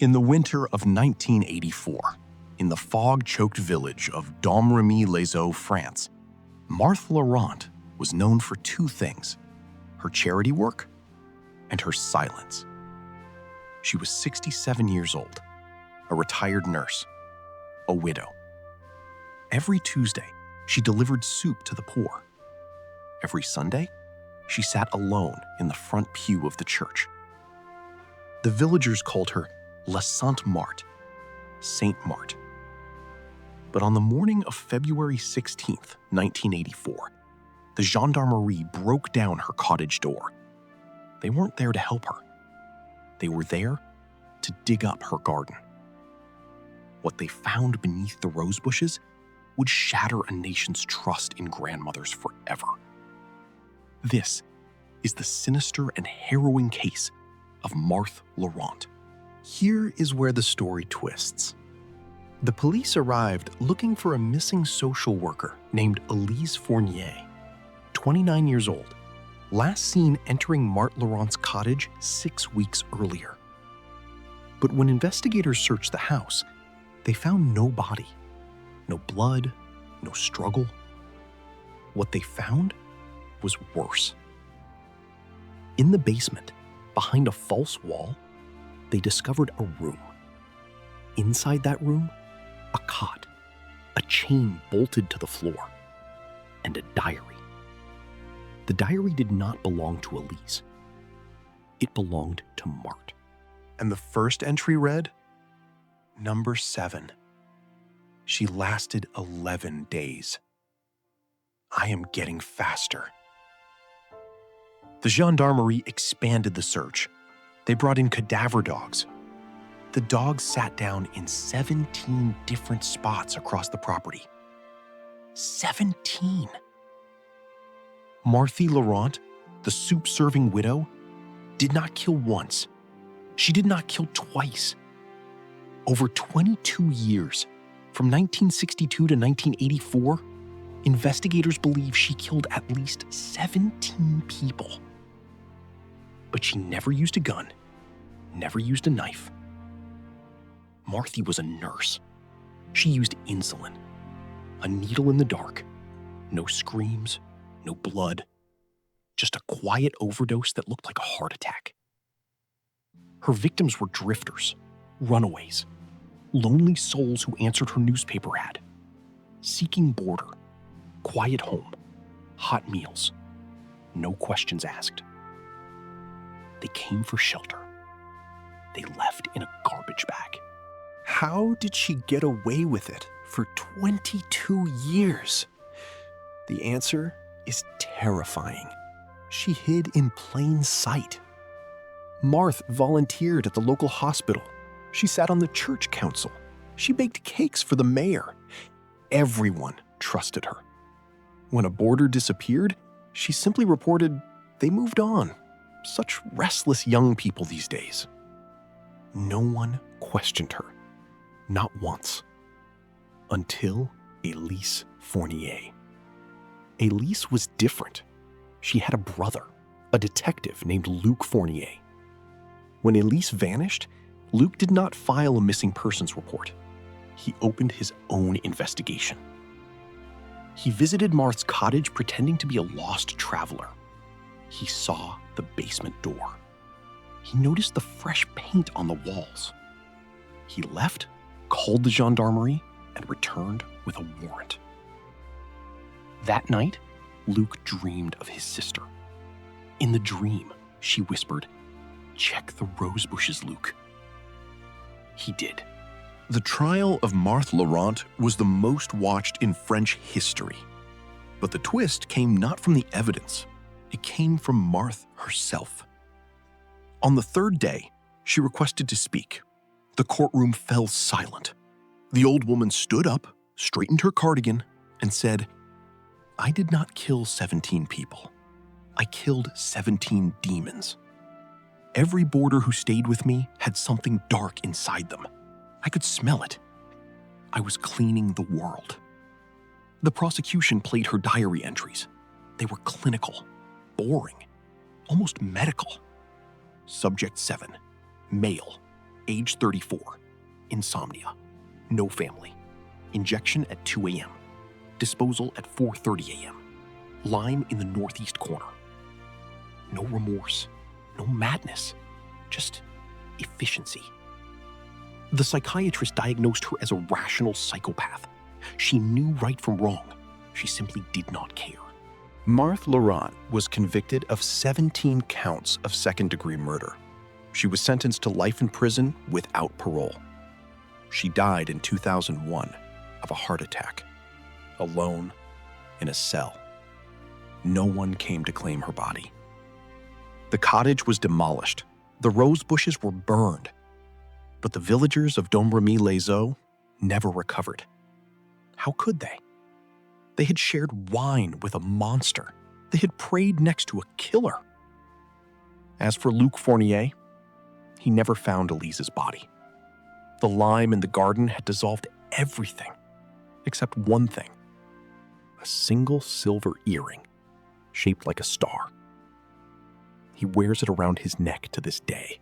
In the winter of 1984, in the fog-choked village of Domrémy-les-Eaux, France, Marthe Laurent was known for two things: her charity work and her silence. She was 67 years old, a retired nurse, a widow. Every Tuesday, she delivered soup to the poor. Every Sunday, she sat alone in the front pew of the church. The villagers called her Sainte Marthe, Sainte Marthe. But on the morning of February 16th, 1984, the gendarmerie broke down her cottage door. They weren't there to help her. They were there to dig up her garden. What they found beneath the rose bushes would shatter a nation's trust in grandmothers forever. This is the sinister and harrowing case of Marthe Laurent. Here is where the story twists. The police arrived looking for a missing social worker named Elise Fournier, 29 years old, last seen entering Marthe Laurent's cottage 6 weeks earlier. But when investigators searched the house, they found no body, no blood, no struggle. What they found was worse. In the basement, behind a false wall, they discovered a room. Inside that room, a cot, a chain bolted to the floor, and a diary. The diary did not belong to Elise. It belonged to Marthe. And the first entry read, Number 7. She lasted 11 days. I am getting faster. The gendarmerie expanded the search. They brought in cadaver dogs. The dogs sat down in 17 different spots across the property. 17! Marthe Laurent, the soup-serving widow, did not kill once. She did not kill twice. Over 22 years, from 1962 to 1984, investigators believe she killed at least 17 people. But she never used a gun, never used a knife. Marthe was a nurse. She used insulin, a needle in the dark, no screams, no blood, just a quiet overdose that looked like a heart attack. Her victims were drifters, runaways, lonely souls who answered her newspaper ad, seeking border, quiet home, hot meals, no questions asked. They came for shelter. They left in a garbage bag. How did she get away with it for 22 years? The answer is terrifying. She hid in plain sight. Marthe volunteered at the local hospital. She sat on the church council. She baked cakes for the mayor. Everyone trusted her. When a boarder disappeared, she simply reported they moved on. Such restless young people these days. No one questioned her. Not once. Until Elise Fournier. Elise was different. She had a brother, a detective named Luc Fournier. When Elise vanished, Luc did not file a missing persons report. He opened his own investigation. He visited Marthe's cottage pretending to be a lost traveler. He saw the basement door. He noticed the fresh paint on the walls. He left, called the gendarmerie, and returned with a warrant. That night, Luc dreamed of his sister. In the dream, she whispered, "Check the rose bushes, Luc." He did. The trial of Marthe Laurent was the most watched in French history. But the twist came not from the evidence. It came from Marthe herself. On the third day, she requested to speak. The courtroom fell silent. The old woman stood up, straightened her cardigan, and said, "I did not kill 17 people. I killed 17 demons. Every boarder who stayed with me had something dark inside them. I could smell it. I was cleaning the world." The prosecution played her diary entries. They were clinical, boring, almost medical. Subject 7, male, Age 34. Insomnia. No family. Injection at 2 a.m. Disposal at 4:30 a.m. Lyme in the northeast corner. No remorse. No madness. Just efficiency. The psychiatrist diagnosed her as a rational psychopath. She knew right from wrong. She simply did not care. Marthe Laurent was convicted of 17 counts of second-degree murder. She was sentenced to life in prison without parole. She died in 2001 of a heart attack, alone in a cell. No one came to claim her body. The cottage was demolished. The rose bushes were burned. But the villagers of Domrémy-les-Eaux never recovered. How could they? They had shared wine with a monster. They had prayed next to a killer. As for Luc Fournier, he never found Elise's body. The lime in the garden had dissolved everything, except one thing: a single silver earring shaped like a star. He wears it around his neck to this day.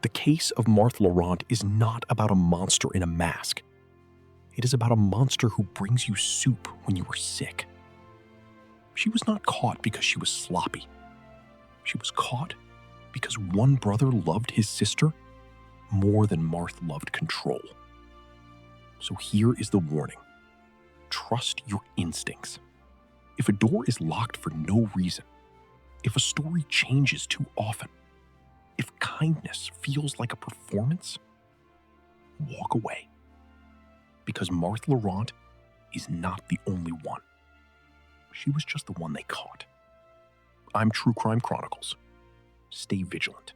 The case of Marthe Laurent is not about a monster in a mask. It is about a monster who brings you soup when you are sick. She was not caught because she was sloppy. She was caught because one brother loved his sister more than Marthe loved control. So here is the warning. Trust your instincts. If a door is locked for no reason, if a story changes too often, if kindness feels like a performance, walk away. Because Marthe Laurent is not the only one. She was just the one they caught. I'm True Crime Chronicles. Stay vigilant.